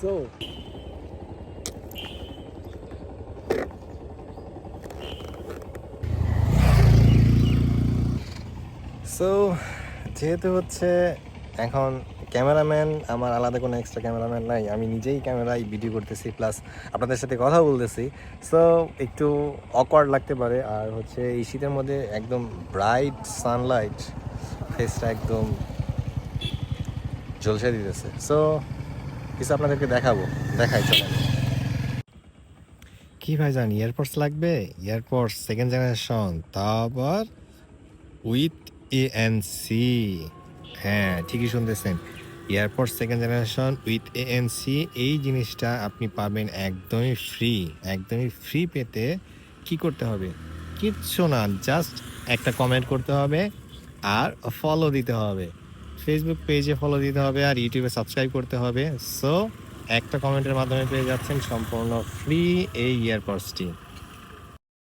So so যেহেতু হচ্ছে এখন ক্যামেরাম্যান, আমার আলাদা কোনো এক্সট্রা ক্যামেরাম্যান নাই, আমি নিজেই ক্যামেরায় ভিডিও করতেছি প্লাস আপনাদের সাথে কথা বলতেছি। সো একটু অকওয়ার্ড লাগতে পারে। আর হচ্ছে এই শীতের মধ্যে একদম ব্রাইট সানলাইট ফেসটা একদম ঝলসে দিতেছে। সো কিছু আপনাদেরকে দেখাই চলেন। কি ভাই জান, এয়ারপডস লাগবে? এয়ারপডস সেকেন্ড জেনারেশন, তা আবার উইথ ANC। হ্যাঁ, ঠিকই শুনতেছেন, AirPods second generation with ANC। এই জিনিসটা আপনি পাবেন একদমই ফ্রি। একদমই ফ্রি পেতে কি করতে হবে? কিচ্ছু না, জাস্ট একটা কমেন্ট করতে হবে আর ফলো দিতে হবে। ফেসবুক পেজে ফলো দিতে হবে আর ইউটিউবে সাবস্ক্রাইব করতে হবে। সো একটা কমেন্টের মাধ্যমে পেয়ে যাচ্ছেন সম্পূর্ণ ফ্রি এই ইয়ারপডসটি।